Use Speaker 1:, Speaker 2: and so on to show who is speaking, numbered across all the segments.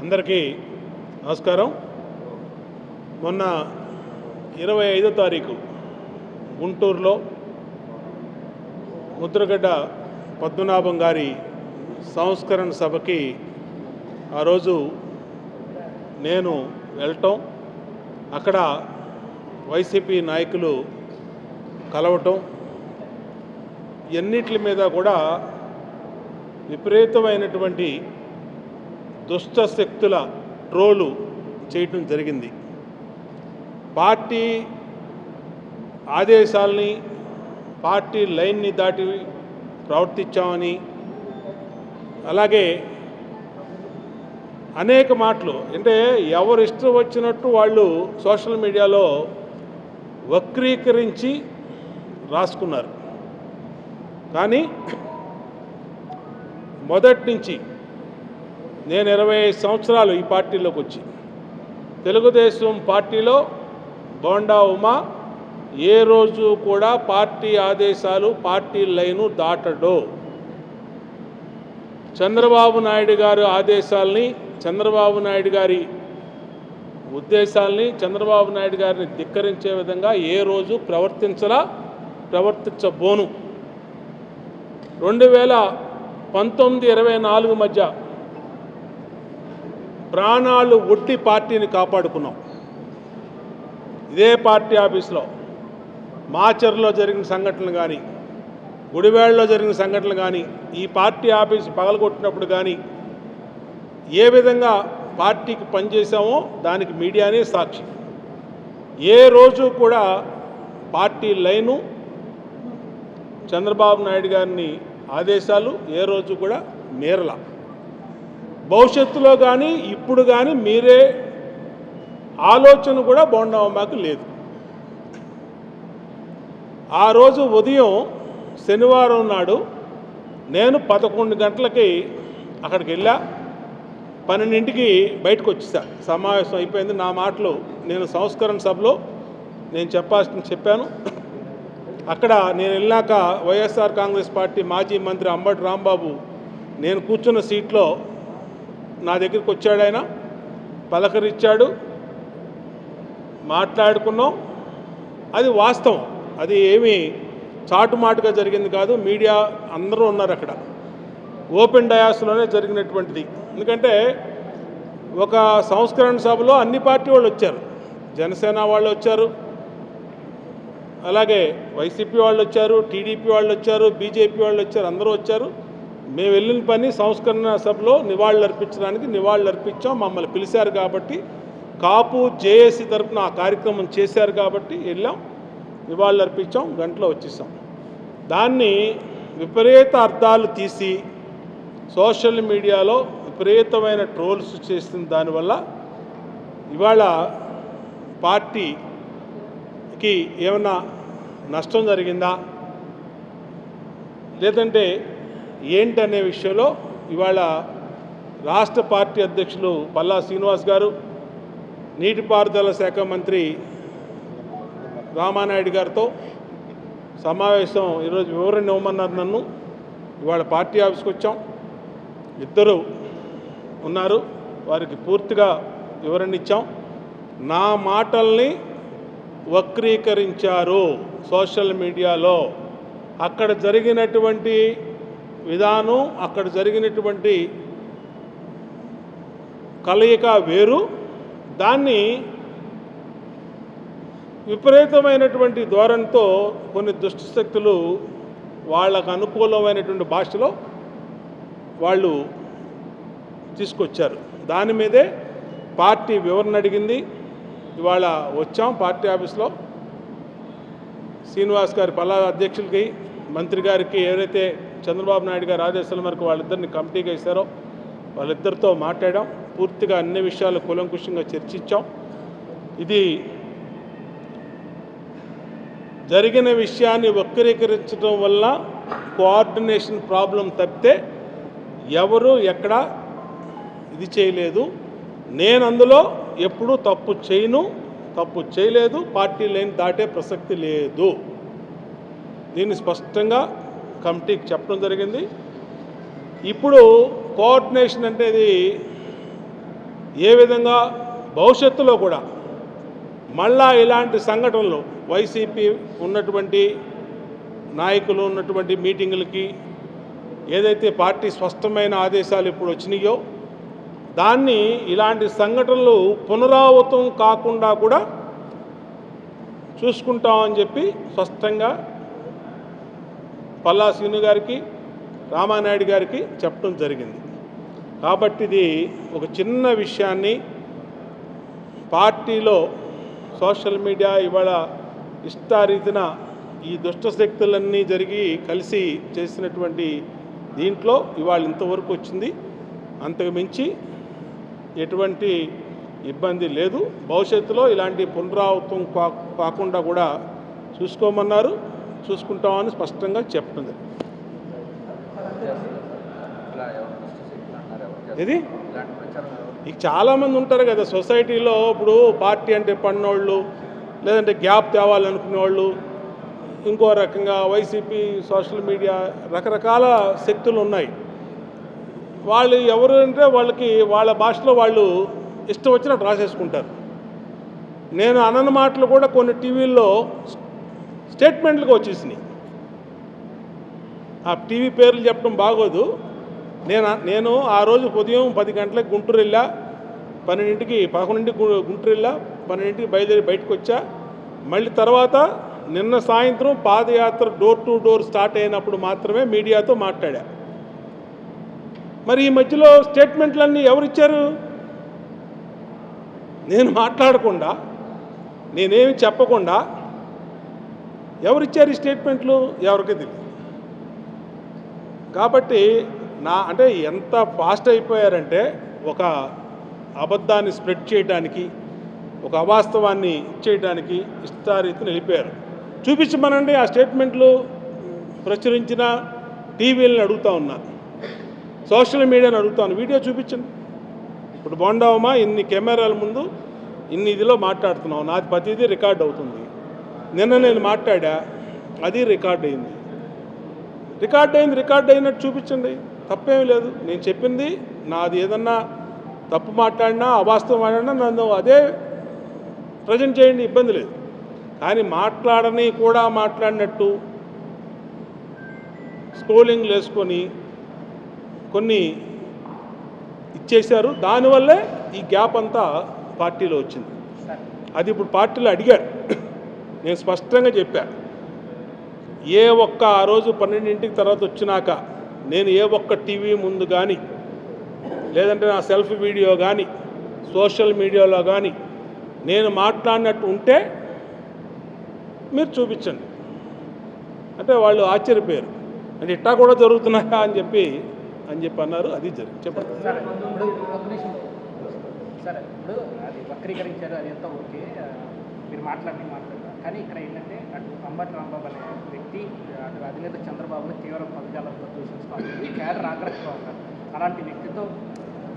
Speaker 1: అందరికీ నమస్కారం. మొన్న 25వ తారీఖు గుంటూరులో ముద్రగడ్డ పద్మనాభం గారి సంస్కరణ సభకి ఆ రోజు నేను వెళ్ళటం, అక్కడ వైసీపీ నాయకులు కలవటం, ఎన్నిటి మీద కూడా విపరీతమైనటువంటి దుష్ట శక్తుల ట్రోలు చేయటం జరిగింది. పార్టీ ఆదేశాలని, పార్టీ లైన్ని దాటి ప్రవర్తించామని, అలాగే అనేక మాటలు, అంటే ఎవరు ఇష్టం వచ్చినట్టు వాళ్ళు సోషల్ మీడియాలో వక్రీకరించి రాసుకున్నారు. కానీ మొదటి నుంచి నేను 25 సంవత్సరాలు ఈ పార్టీలోకి వచ్చి, తెలుగుదేశం పార్టీలో బోండా ఉమా ఏ రోజు కూడా పార్టీ ఆదేశాలు, పార్టీ లైను దాటడు. చంద్రబాబు నాయుడు గారి ఆదేశాలని, చంద్రబాబు నాయుడు గారి ఉద్దేశాలని, చంద్రబాబు నాయుడు గారిని ధిక్కరించే విధంగా ఏ రోజు ప్రవర్తించబోను. 2019-24 మధ్య ప్రాణాలు ఒట్టి పార్టీని కాపాడుకున్నాం. ఇదే పార్టీ ఆఫీస్లో మాచర్లో జరిగిన సంఘటనలు కానీ, గుడివాడలో జరిగిన సంఘటనలు కానీ, ఈ పార్టీ ఆఫీస్ పగలగొట్టినప్పుడు కానీ ఏ విధంగా పార్టీకి పనిచేసామో దానికి మీడియానే సాక్షి. ఏ రోజు కూడా పార్టీ లైను, చంద్రబాబు నాయుడు గారిని ఆదేశాలు ఏ రోజు కూడా మీరల. భవిష్యత్తులో కానీ ఇప్పుడు కానీ మీరే ఆలోచన కూడా బోండా ఉమాకు లేదు. ఆ రోజు ఉదయం శనివారం నాడు నేను 11 గంటలకి అక్కడికి వెళ్ళా, 12ంటికి బయటకు వచ్చేసా. సమావేశం అయిపోయింది. నా మాటలు నేను సంస్కరణ సభలో నేను చెప్పాను. అక్కడ నేను వెళ్ళాక వైఎస్ఆర్ కాంగ్రెస్ పార్టీ మాజీ మంత్రి అంబటి రాంబాబు నేను కూర్చున్న సీట్లో నా దగ్గరికి వచ్చాడు. ఆయన పలకరించాడు, మాట్లాడుకున్నాం. అది వాస్తవం, అది ఏమీ చాటుమాటుగా జరిగింది కాదు. మీడియా అందరూ ఉన్నారు అక్కడ. ఓపెన్ డయాస్లోనే జరిగినటువంటిది. ఎందుకంటే ఒక సంస్కరణ సభలో అన్ని పార్టీ వాళ్ళు వచ్చారు. జనసేన వాళ్ళు వచ్చారు, అలాగే వైసీపీ వాళ్ళు వచ్చారు, టీడీపీ వాళ్ళు వచ్చారు, బీజేపీ వాళ్ళు వచ్చారు, అందరూ వచ్చారు. మేము వెళ్ళిన పని సంస్కరణ సభలో నివాళులు అర్పించాం. మమ్మల్ని పిలిచారు కాబట్టి, కాపు జేఏసీ తరఫున ఆ కార్యక్రమం చేశారు కాబట్టి వెళ్ళాం, నివాళులు అర్పించాం, గంటలో వచ్చేసాం. దాన్ని విపరీత అర్థాలు తీసి సోషల్ మీడియాలో విపరీతమైన ట్రోల్స్ చేసిన దానివల్ల ఇవాళ పార్టీకి ఏమన్నా నష్టం జరిగిందా లేదంటే ఏంటనే విషయంలో ఇవాళ రాష్ట్ర పార్టీ అధ్యక్షులు పల్లా శ్రీనివాస్ గారు, నీటిపారుదల శాఖ మంత్రి రామానాయుడు గారితో సమావేశం ఈరోజు వివరణ ఇవ్వమన్నారు నన్ను. ఇవాళ పార్టీ ఆఫీస్కి వచ్చాం, ఇద్దరు ఉన్నారు, వారికి పూర్తిగా వివరణ ఇచ్చాం. నా మాటల్ని వక్రీకరించారు సోషల్ మీడియాలో. అక్కడ జరిగినటువంటి విధానం, అక్కడ జరిగినటువంటి కలయిక వేరు. దాన్ని విపరీతమైనటువంటి ధోరణితో కొన్ని దుష్టశక్తులు వాళ్ళకు అనుకూలమైనటువంటి భాషలో వాళ్ళు తీసుకొచ్చారు. దాని మీదే పార్టీ వివరణ అడిగింది. ఇవాళ వచ్చాం పార్టీ ఆఫీస్లో. శ్రీనివాస్ గారి పల్లా అధ్యక్షులకి, మంత్రి గారికి ఎవరైతే చంద్రబాబు నాయుడు గారి ఆదేశాల మేరకు వాళ్ళిద్దరిని కమిటీగా ఇస్తారో వాళ్ళిద్దరితో మాట్లాడాం. పూర్తిగా అన్ని విషయాలు కూలంకుషంగా చర్చించాం. ఇది జరిగిన విషయాన్ని వక్రీకరించడం వల్ల కోఆర్డినేషన్ ప్రాబ్లం తప్పితే ఎవరు ఎక్కడ ఇది చేయలేదు. నేను అందులో ఎప్పుడూ తప్పు చేయలేదు. పార్టీ లైన్ దాటే ప్రసక్తి లేదు. దీన్ని స్పష్టంగా కమిటీకి చెప్పడం జరిగింది. ఇప్పుడు కోఆర్డినేషన్ అంటే ఏ విధంగా భవిష్యత్తులో కూడా మళ్ళా ఇలాంటి సంఘటనలు వైసీపీ ఉన్నటువంటి నాయకులు ఉన్నటువంటి మీటింగులకి ఏదైతే పార్టీ స్పష్టమైన ఆదేశాలు ఇప్పుడు వచ్చినాయో దాన్ని ఇలాంటి సంఘటనలు పునరావృతం కాకుండా కూడా చూసుకుంటామని చెప్పి స్పష్టంగా పల్లా శ్రీను గారికి రామానాయుడు గారికి చెప్పడం జరిగింది. కాబట్టి ఇది ఒక చిన్న విషయాన్ని పార్టీలో సోషల్ మీడియా ఇవాళ ఇష్టారీతిన ఈ దుష్ట శక్తులన్నీ జరిగి కలిసి చేసినటువంటి దీంట్లో ఇవాళ ఇంతవరకు వచ్చింది. అంతకు మించి ఎటువంటి ఇబ్బంది లేదు. భవిష్యత్తులో ఇలాంటి పునరావృతం కాకుండా కూడా చూసుకోమన్నారు, చూసుకుంటామని స్పష్టంగా చెప్తుంది. ఇది ఇక చాలామంది ఉంటారు కదా సొసైటీలో. ఇప్పుడు పార్టీ అంటే పడినోళ్ళు, లేదంటే గ్యాప్ తేవాలనుకునే వాళ్ళు, ఇంకో రకంగా వైసీపీ సోషల్ మీడియా రకరకాల శక్తులు ఉన్నాయి. వాళ్ళు ఎవరు అంటే వాళ్ళకి వాళ్ళ భాషలో వాళ్ళు ఇష్టం వచ్చినట్టు రాసేసుకుంటారు. నేను అనన్న మాటలు కూడా కొన్ని టీవీల్లో స్టేట్మెంట్లుగా వచ్చేసినాయి. ఆ టీవీ పేర్లు చెప్పడం బాగోదు. నేను ఆ రోజు ఉదయం 10 గంటలకు గుంటూరు వెళ్ళా, 11కి గుంటూరు వెళ్ళా, 12కి బయలుదేరి బయటకు వచ్చా. మళ్ళీ తర్వాత నిన్న సాయంత్రం పాదయాత్ర డోర్ టు డోర్ స్టార్ట్ అయినప్పుడు మాత్రమే మీడియాతో మాట్లాడా. మరి ఈ మధ్యలో స్టేట్మెంట్లన్నీ ఎవరిచ్చారు? నేను మాట్లాడకుండా, నేనేమి చెప్పకుండా ఎవరిచ్చారు ఈ స్టేట్మెంట్లు? ఎవరికి తెలియదు. కాబట్టి అంటే ఎంత ఫాస్ట్ అయిపోయారంటే ఒక అబద్ధాన్ని స్ప్రెడ్ చేయడానికి, ఒక అవాస్తవాన్ని ఇచ్చేయడానికి ఇష్టారీతిని వెళ్ళిపోయారు. చూపించమనండి ఆ స్టేట్మెంట్లు ప్రచురించిన టీవీలను అడుగుతా ఉన్నా, సోషల్ మీడియాని అడుగుతాను, వీడియో చూపించండి. ఇప్పుడు బోండావమా ఇన్ని కెమెరాల ముందు ఇన్ని ఇదిలో మాట్లాడుతున్నావు, నాది ప్రతిదీ రికార్డ్ అవుతుంది. నిన్న నేను మాట్లాడా, అది రికార్డ్ అయింది. రికార్డ్ అయినట్టు చూపించండి, తప్పేమీ లేదు. నేను చెప్పింది నాది ఏదన్నా తప్పు మాట్లాడినా అవాస్తవం మాట్లాడినా నన్ను అదే ప్రజెంట్ చేయండి, ఇబ్బంది లేదు. కానీ మాట్లాడని కూడా మాట్లాడినట్టు స్క్రోలింగ్లు వేసుకొని కొన్ని ఇచ్చేశారు. దానివల్లే ఈ గ్యాప్ అంతా పార్టీలో వచ్చింది. అది ఇప్పుడు పార్టీలో అడిగారు, నేను స్పష్టంగా చెప్పా. ఏ ఒక్క ఆ రోజు 12ంటికి తర్వాత వచ్చినాక నేను ఏ ఒక్క టీవీ ముందు కానీ, లేదంటే నా సెల్ఫీ వీడియో కానీ, సోషల్ మీడియాలో కానీ నేను మాట్లాడినట్టు ఉంటే మీరు చూపించండి అంటే వాళ్ళు ఆశ్చర్యపోయారు. అంటే ఇట్టా కూడా జరుగుతున్నాయా అని చెప్పి అన్నారు. అది జరిగింది. చెప్పండి.
Speaker 2: సరే, ఇప్పుడు అది వక్రీకరించారు, అది ఎంత ఓకే, మీరు మాట్లాడారు. కానీ ఇక్కడ ఏంటంటే అటు అంబటి రాంబాబు అనే వ్యక్తి అటు అధినేత చంద్రబాబుని తీవ్ర పదజాలంతో దూషించుకోవాలి, క్యాడర్ ఆగ్రహంగా ఉన్నారు. అలాంటి వ్యక్తితో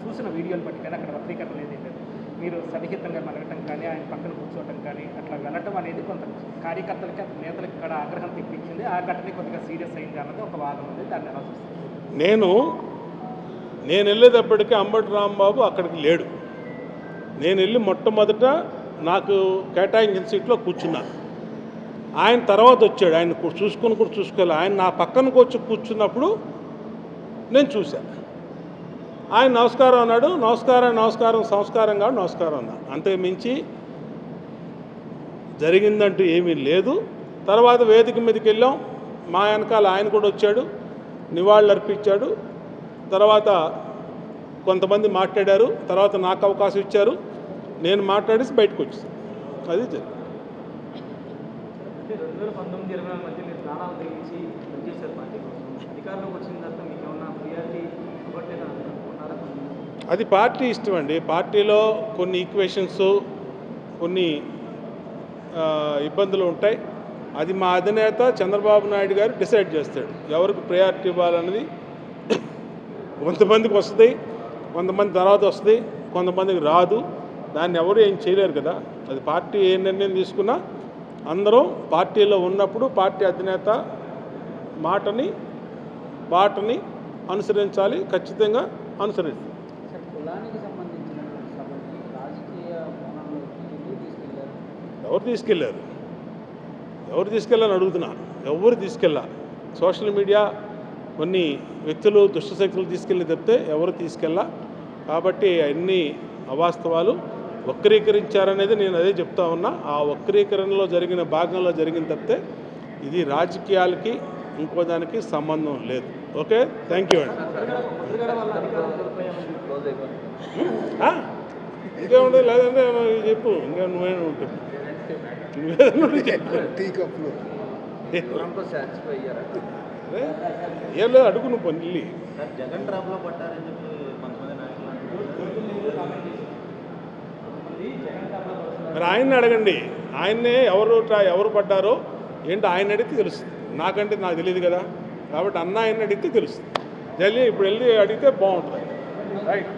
Speaker 2: చూసిన వీడియోలు బట్టి కానీ అక్కడ వక్రీకరణ లేదు. మీరు సన్నిహితంగా మెలగటం కానీ, ఆయన పక్కన కూర్చోవటం కానీ అట్లా వెళ్ళటం అనేది కొంత కార్యకర్తలకి, అతని నేతలకి ఇక్కడ ఆగ్రహం తెప్పించింది. ఆ ఘటన కొద్దిగా సీరియస్ అయింది అన్నది ఒక వాదన ఉంది. దాన్ని ఎలా చూస్తారు?
Speaker 1: నేను వెళ్ళేటప్పటికీ అంబటి రాంబాబు అక్కడికి లేడు. నేను వెళ్ళి మొట్టమొదట నాకు కేటాయించిన సీట్లో కూర్చున్నాను. ఆయన తర్వాత వచ్చాడు. ఆయన చూసుకొని కూడా చూసుకోవాలి. ఆయన నా పక్కనకు వచ్చి కూర్చున్నప్పుడు నేను చూశాను. ఆయన నమస్కారం అన్నాడు. నమస్కారం సంస్కారంగా నమస్కారం అన్నాడు. అంతే మించి జరిగిందంటూ ఏమీ లేదు. తర్వాత వేదిక మీదకి వెళ్ళాం. మా వెనకాల ఆయన కూడా వచ్చాడు, నివాళులు అర్పించాడు. తర్వాత కొంతమంది మాట్లాడారు. తర్వాత నాకు అవకాశం ఇచ్చారు, నేను మాట్లాడేసి బయటకు వచ్చేసాను. అది జరిగింది.
Speaker 2: 2019-20 మధ్య మీరు ప్రాణాలు తెగించి పనిచేశారు పార్టీ కోసం. అధికారంలోకి వచ్చిన తర్వాత మీకు ఏమన్నా ప్రియారిటీ ఇవ్వట్లేదా అనుకుంటున్నారా?
Speaker 1: అది పార్టీ ఇష్టం అండి. పార్టీలో కొన్ని ఈక్వేషన్స్, కొన్ని ఇబ్బందులు ఉంటాయి. అది మా అధినేత చంద్రబాబు నాయుడు గారు డిసైడ్ చేస్తాడు ఎవరికి ప్రయారిటీ ఇవ్వాలన్నది. కొంతమందికి వస్తుంది, కొంతమంది తర్వాత వస్తుంది, కొంతమందికి రాదు. దాన్ని ఎవరు ఏం చేయలేరు కదా. అది పార్టీ ఏ నిర్ణయం తీసుకున్నా అందరం పార్టీలో ఉన్నప్పుడు పార్టీ అధినేత బాటని అనుసరించాలి, ఖచ్చితంగా అనుసరించాలి.
Speaker 2: కులానికి సంబంధించిన
Speaker 1: ఎవరు తీసుకెళ్ళాలని అడుగుతున్నా. ఎవరు తీసుకెళ్ళా? సోషల్ మీడియా కొన్ని వ్యక్తులు దుష్టశక్తులు తీసుకెళ్ళి తప్పితే ఎవరు తీసుకెళ్ళా. కాబట్టి అన్ని అవాస్తవాలు, వక్రీకరించారనేది నేను అదే చెప్తా ఉన్నా. ఆ వక్రీకరణలో జరిగిన భాగంలో జరిగిన తప్పితే ఇది రాజకీయాలకి ఇంకో దానికి సంబంధం లేదు. ఓకే, థ్యాంక్ యూ అండి. ఇంకేముండదు, లేదంటే చెప్పు, ఇంకా నువ్వేనా ఉంటుంది, ఏం లేదు, అడుగు నువ్వు పని.
Speaker 3: జగన్ ట్రాప్లో పట్టారని చెప్పి కొంతమంది నాయకులు.
Speaker 1: మరి ఆయన్ని అడగండి, ఆయన్నే ఎవరు పడ్డారో ఏంటో ఆయన అడిగితే తెలుస్తుంది. నాకు తెలియదు కదా, కాబట్టి ఆయన్ని అడిగితే తెలుస్తుంది. ఇప్పుడు వెళ్ళి అడిగితే బాగుంటుంది. రైట్.